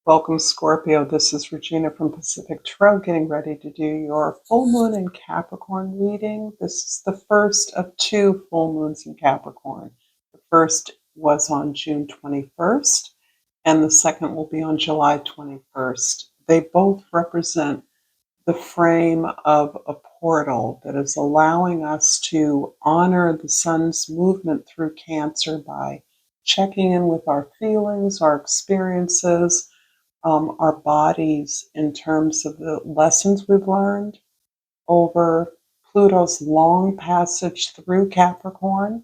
Welcome, Scorpio. This is Regina from Pacific Tarot, getting ready to do your full moon in Capricorn reading. This is the first of two full moons in Capricorn. The first was on June 21st, and the second will be on July 21st. They both represent the frame of a portal that is allowing us to honor the sun's movement through Cancer by checking in with our feelings, our experiences, our bodies in terms of the lessons we've learned over Pluto's long passage through Capricorn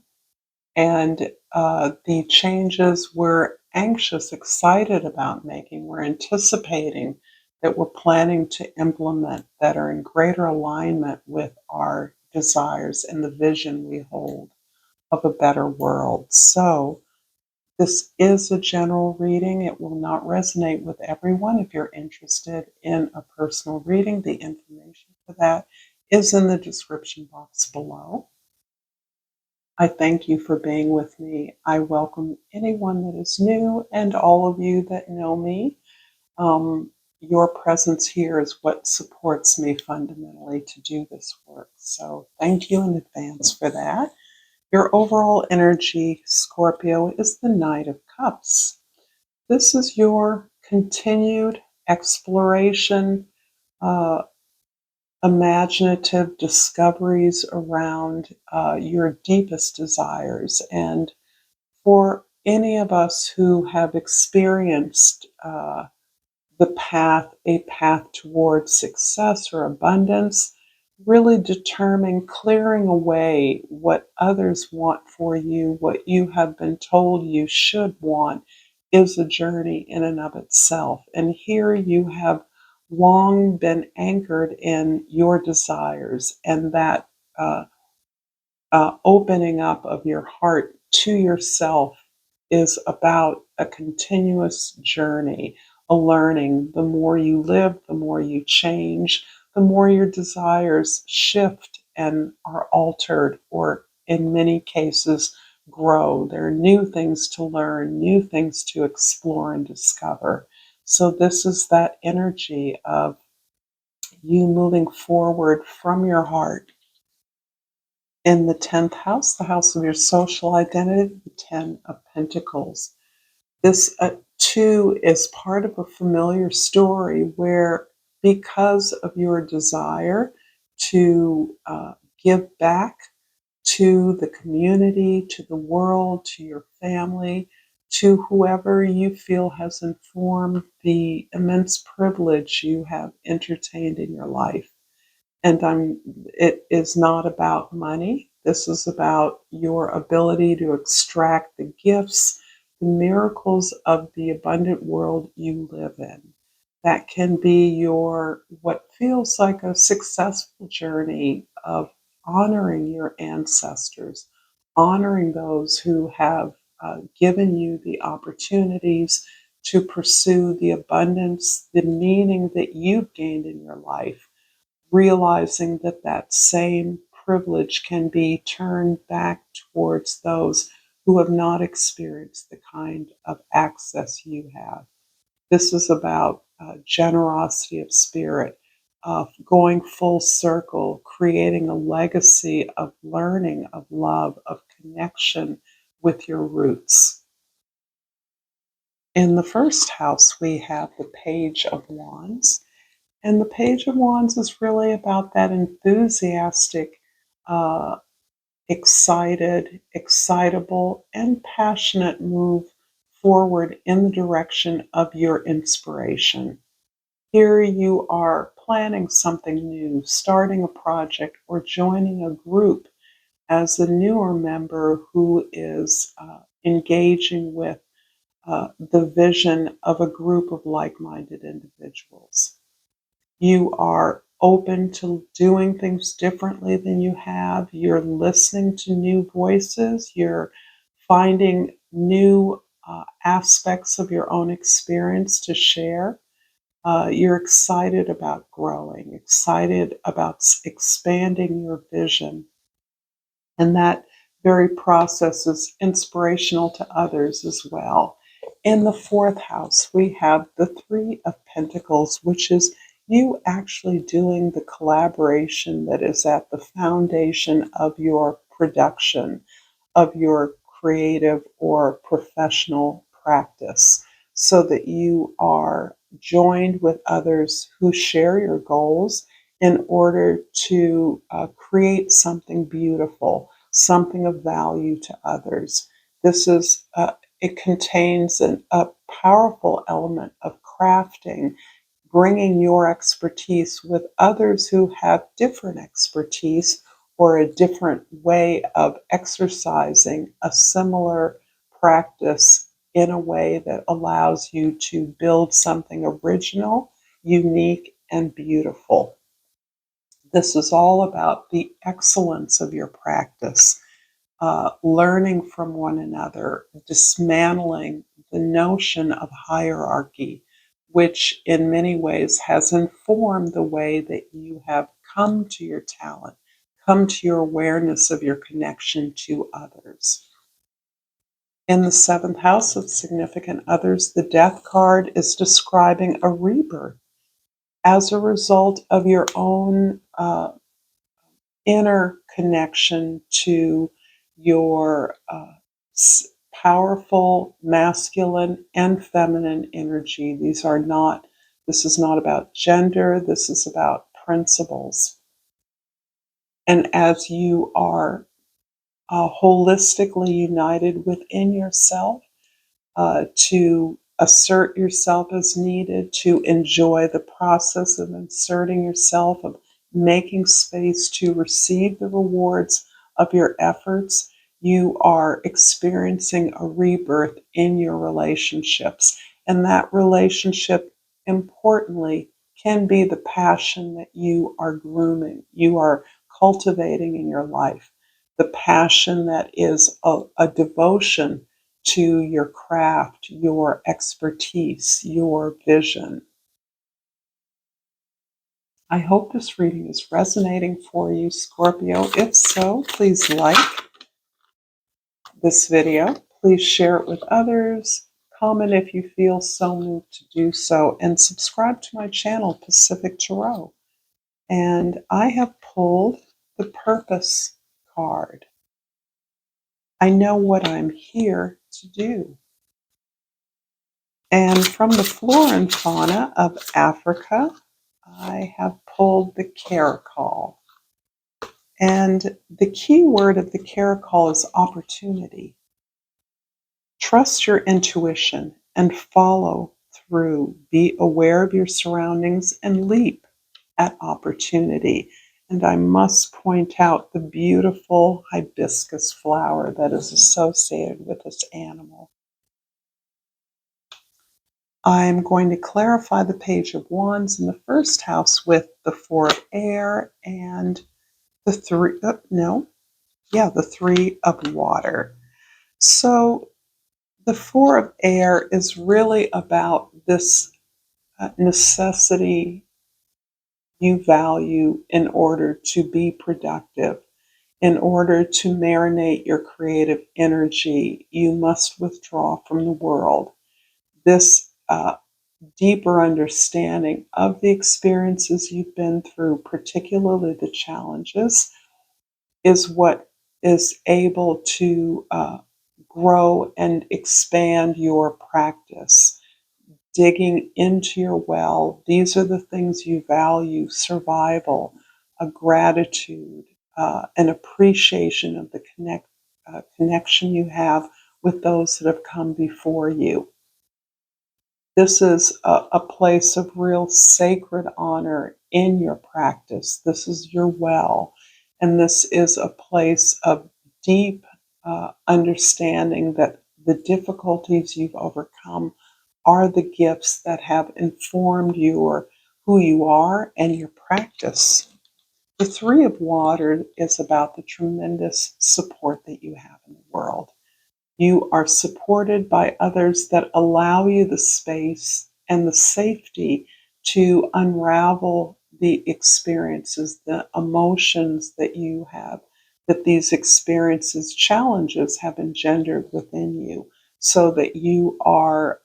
and the changes we're anxious, excited about making, we're anticipating, that we're planning to implement, that are in greater alignment with our desires and the vision we hold of a better world. So, this is a general reading. It will not resonate with everyone. If you're interested in a personal reading, the information for that is in the description box below. I thank you for being with me. I welcome anyone that is new and all of you that know me. Your presence here is what supports me fundamentally to do this work. So thank you in advance for that. Your overall energy, Scorpio, is the Knight of Cups. This is your continued exploration, uh, imaginative discoveries around your deepest desires. And for any of us who have experienced a path towards success or abundance, really determine clearing away what others want for you, what you have been told you should want, is a journey in and of itself. And here you have long been anchored in your desires, and that opening up of your heart to yourself is about a continuous journey, a learning. The more you live, the more you change, the more your desires shift and are altered, or in many cases, grow. There are new things to learn, new things to explore and discover. So, this is that energy of you moving forward from your heart. In the 10th house, the house of your social identity, the 10 of Pentacles. This too is part of a familiar story where, because of your desire to give back to the community, to the world, to your family, to whoever you feel has informed the immense privilege you have entertained in your life. And it is not about money. This is about your ability to extract the gifts, the miracles of the abundant world you live in. That can be your, what feels like a successful journey of honoring your ancestors, honoring those who have given you the opportunities to pursue the abundance, the meaning that you've gained in your life, realizing that that same privilege can be turned back towards those who have not experienced the kind of access you have. This is about generosity of spirit, of going full circle, creating a legacy of learning, of love, of connection with your roots. In the first house, we have the Page of Wands. And the Page of Wands is really about that enthusiastic, uh, excited, excitable, and passionate move forward in the direction of your inspiration. Here you are planning something new, starting a project, or joining a group as a newer member who is engaging with the vision of a group of like minded individuals. You are open to doing things differently than you have. You're listening to new voices. You're finding new aspects of your own experience to share. You're excited about growing, excited about expanding your vision. And that very process is inspirational to others as well. In the fourth house, we have the Three of Pentacles, which is you actually doing the collaboration that is at the foundation of your production, of your creative or professional practice, so that you are joined with others who share your goals in order to create something beautiful, something of value to others. This is it contains a powerful element of crafting, bringing your expertise with others who have different expertise or a different way of exercising a similar practice in a way that allows you to build something original, unique, and beautiful. This is all about the excellence of your practice, learning from one another, dismantling the notion of hierarchy, which in many ways has informed the way that you have come to your talent, come to your awareness of your connection to others. In the seventh house of significant others, the Death card is describing a rebirth as a result of your own inner connection to your powerful masculine and feminine energy. This is not about gender, this is about principles. And as you are holistically united within yourself, to assert yourself as needed, to enjoy the process of inserting yourself, of making space to receive the rewards of your efforts, you are experiencing a rebirth in your relationships. And that relationship, importantly, can be the passion that you are grooming, you are cultivating in your life, the passion that is a devotion to your craft, your expertise, your vision. I hope this reading is resonating for you, Scorpio. If so, please like this video. Please share it with others. Comment if you feel so moved to do so. And subscribe to my channel, Pacific Tarot. And I have pulled the Purpose card. I know what I'm here to do. And from the flora and fauna of Africa, I have pulled the Caracol. And the key word of the Caracol is opportunity. Trust your intuition and follow through. Be aware of your surroundings and leap at opportunity. And I must point out the beautiful hibiscus flower that is associated with this animal. I'm going to clarify the Page of Wands in the first house with the Four of Air and the Three of Water. So the Four of Air is really about this necessity you value in order to be productive. In order to marinate your creative energy, you must withdraw from the world. This deeper understanding of the experiences you've been through, particularly the challenges, is what is able to grow and expand your practice. Digging into your well, these are the things you value: survival, a gratitude, an appreciation of the connection you have with those that have come before you. This is a place of real sacred honor in your practice. This is your well. And this is a place of deep understanding that the difficulties you've overcome are the gifts that have informed who you are and your practice. The Three of Water is about the tremendous support that you have in the world. You are supported by others that allow you the space and the safety to unravel the experiences, the emotions that you have, that these experiences, challenges have engendered within you. so that you are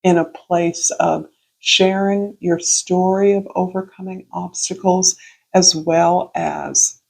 in a place of sharing your story of overcoming obstacles, as well as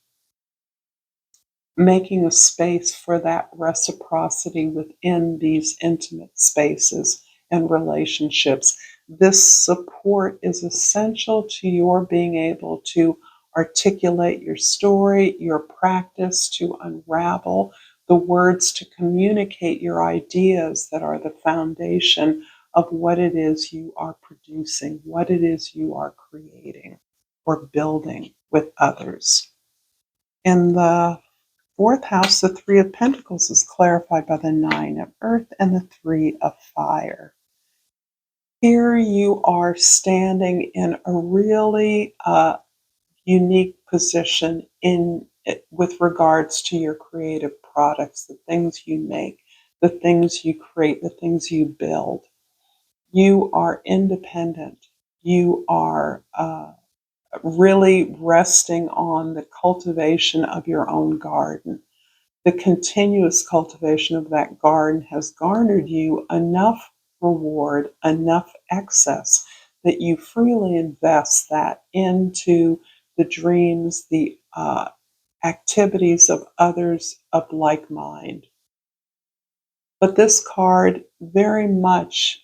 making a space for that reciprocity within these intimate spaces and relationships. This support is essential to your being able to articulate your story, your practice to unravel the words to communicate your ideas that are the foundation of what it is you are producing, what it is you are creating or building with others. In the fourth house, the Three of Pentacles is clarified by the Nine of Earth and the Three of Fire. Here you are standing in a really unique position with regards to your creative products, the things you make, the things you create, the things you build. You are independent. You are really resting on the cultivation of your own garden. The continuous cultivation of that garden has garnered you enough reward, enough excess that you freely invest that into the dreams, the activities of others of like mind. But this card very much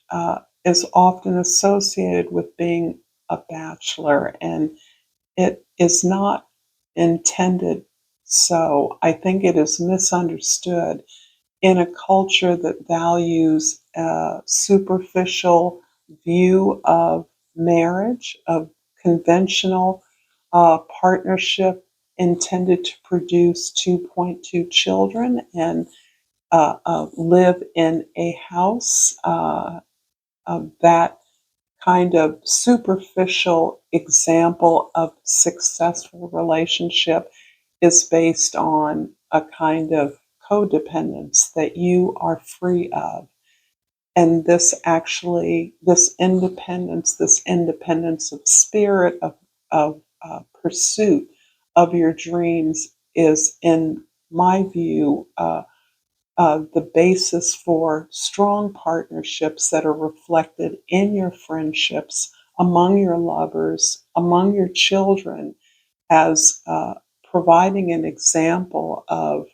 is often associated with being a bachelor, and it is not intended so. I think it is misunderstood in a culture that values a superficial view of marriage, of conventional partnership intended to produce 2.2 children and live in a house. That kind of superficial example of successful relationship is based on a kind of codependence that you are free of. And this independence of spirit, of pursuit of your dreams is, in my view, the basis for strong partnerships that are reflected in your friendships, among your lovers, among your children, as providing an example of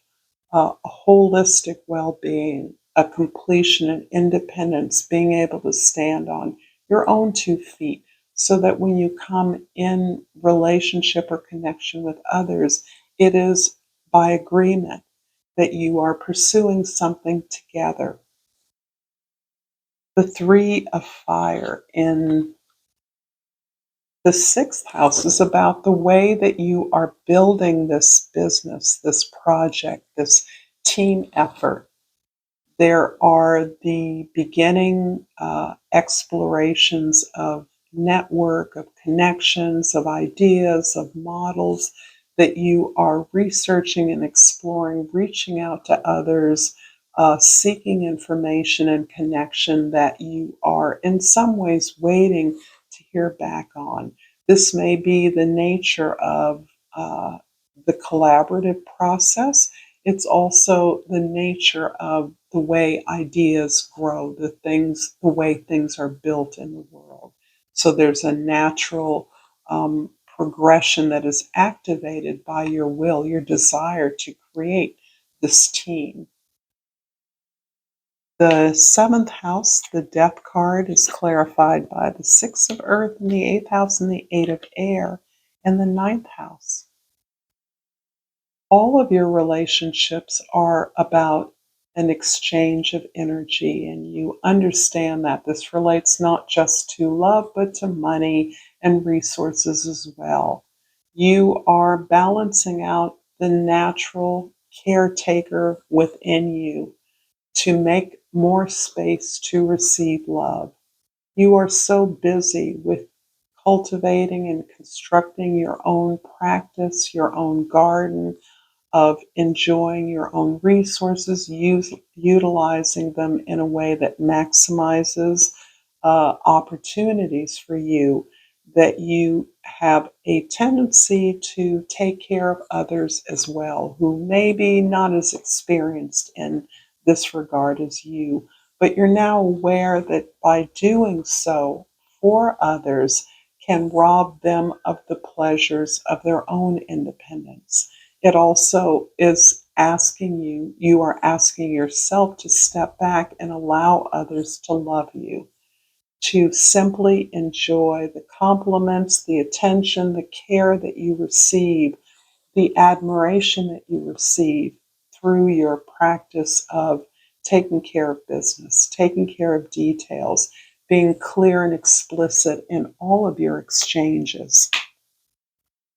a holistic well being, a completion and independence, being able to stand on your own 2 feet, so that when you come in relationship or connection with others, it is by agreement that you are pursuing something together. The Three of Fire in the sixth house is about the way that you are building this business, this project, this team effort. There are the beginning explorations of network, of connections, of ideas, of models that you are researching and exploring, reaching out to others, seeking information and connection that you are in some ways waiting to hear back on. This may be the nature of the collaborative process. It's also the nature of the way ideas grow, the way things are built in the world. So there's a natural progression that is activated by your will, your desire to create this team. The seventh house, the death card, is clarified by the six of earth in the eighth house and the eight of air in the ninth house. All of your relationships are about an exchange of energy, and you understand that this relates not just to love, but to money and resources as well. You are balancing out the natural caretaker within you to make more space to receive love. You are so busy with cultivating and constructing your own practice, your own garden, of enjoying your own resources, utilizing them in a way that maximizes opportunities for you, that you have a tendency to take care of others as well, who may be not as experienced in disregard as you. But you're now aware that by doing so for others can rob them of the pleasures of their own independence. It also is asking you, you are asking yourself to step back and allow others to love you, to simply enjoy the compliments, the attention, the care that you receive, the admiration that you receive through your practice of taking care of business, taking care of details, being clear and explicit in all of your exchanges.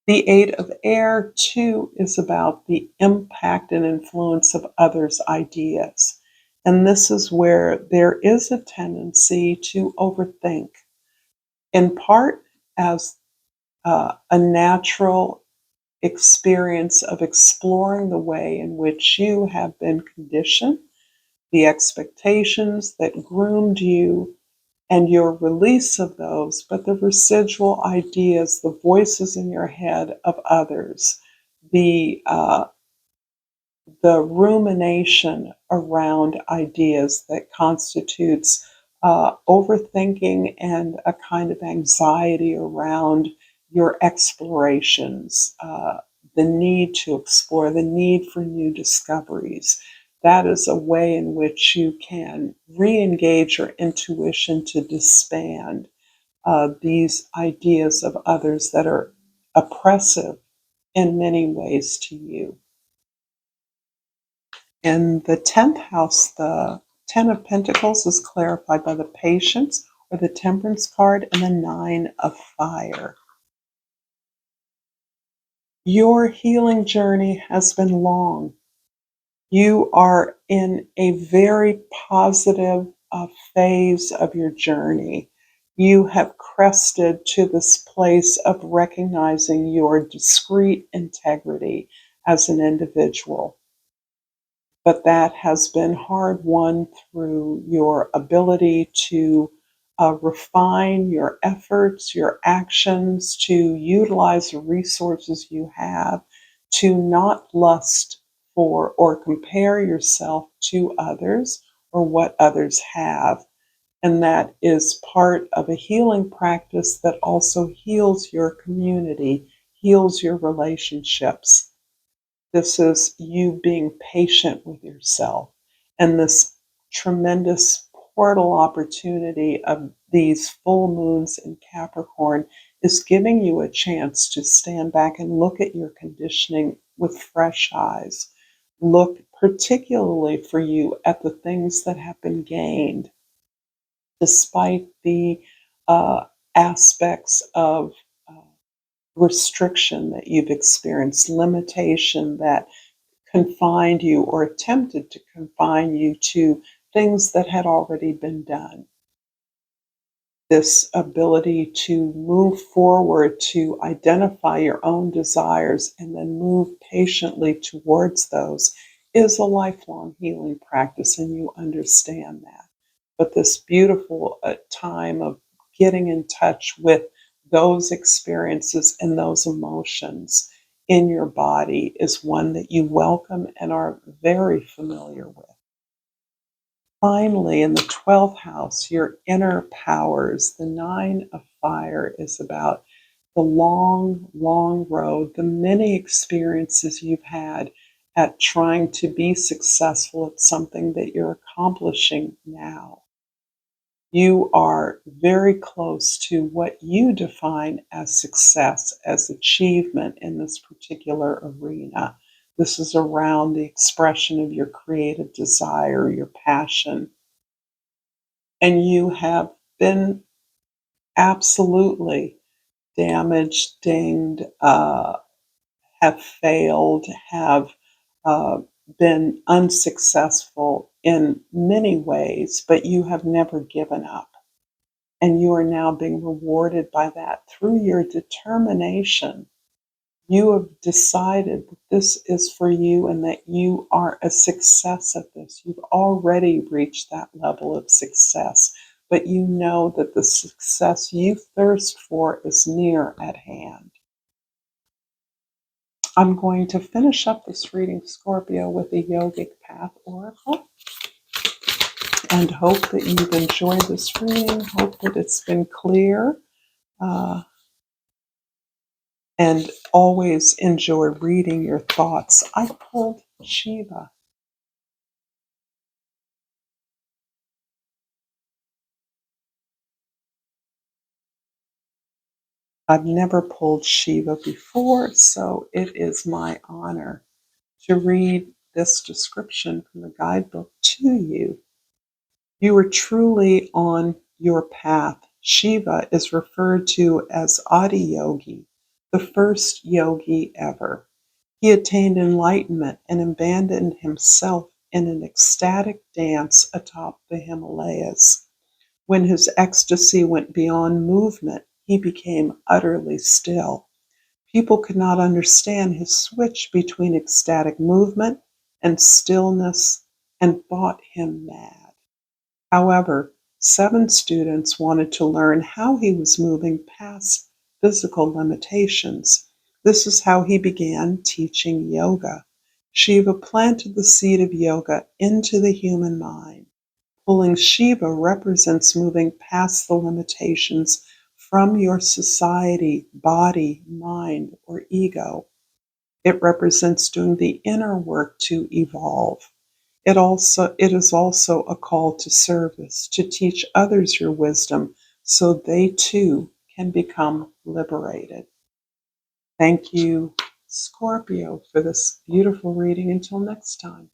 The Eight of Air, too, is about the impact and influence of others' ideas. And this is where there is a tendency to overthink, in part as a natural experience of exploring the way in which you have been conditioned, the expectations that groomed you, and your release of those, but the residual ideas, the voices in your head of others, the rumination around ideas that constitutes overthinking and a kind of anxiety around your explorations, the need to explore, the need for new discoveries. That is a way in which you can re engage your intuition to disband these ideas of others that are oppressive in many ways to you. In the 10th house, the Ten of Pentacles is clarified by the Patience or the Temperance card and the Nine of Fire. Your healing journey has been long. You are in a very positive phase of your journey. You have crested to this place of recognizing your discrete integrity as an individual. But that has been hard won through your ability to refine your efforts, your actions, to utilize the resources you have, to not lust for or compare yourself to others or what others have. And that is part of a healing practice that also heals your community, heals your relationships. This is you being patient with yourself. And this tremendous portal opportunity of these full moons in Capricorn is giving you a chance to stand back and look at your conditioning with fresh eyes. Look particularly for you at the things that have been gained despite the aspects of restriction that you've experienced, limitation that confined you or attempted to confine you to things that had already been done. This ability to move forward, to identify your own desires, and then move patiently towards those is a lifelong healing practice, and you understand that. But this beautiful time of getting in touch with those experiences and those emotions in your body is one that you welcome and are very familiar with. Finally, in the 12th house, your inner powers, the Nine of Fire is about the long, long road, the many experiences you've had at trying to be successful at something that you're accomplishing now. You are very close to what you define as success, as achievement in this particular arena. This is around the expression of your creative desire, your passion. And you have been absolutely damaged, dinged, have failed, have uh, been unsuccessful in many ways, but you have never given up. And you are now being rewarded by that through your determination. You have decided that this is for you and that you are a success at this. You've already reached that level of success, but you know that the success you thirst for is near at hand. I'm going to finish up this reading, Scorpio, with a yogic path oracle. and hope that you've enjoyed this reading. Hope that it's been clear. Uh, and always enjoy reading your thoughts. I pulled Shiva. I've never pulled Shiva before, so it is my honor to read this description from the guidebook to you. You are truly on your path. Shiva is referred to as Adi Yogi, the first yogi ever. He attained enlightenment and abandoned himself in an ecstatic dance atop the Himalayas. When his ecstasy went beyond movement, he became utterly still. People could not understand his switch between ecstatic movement and stillness and thought him mad. However, 7 students wanted to learn how he was moving past physical limitations. This is how he began teaching yoga. Shiva planted the seed of yoga into the human mind. Pulling Shiva represents moving past the limitations from your society, body, mind, or ego. It represents doing the inner work to evolve. It is also a call to service, to teach others your wisdom so they too can become liberated. Thank you, Scorpio, for this beautiful reading. Until next time.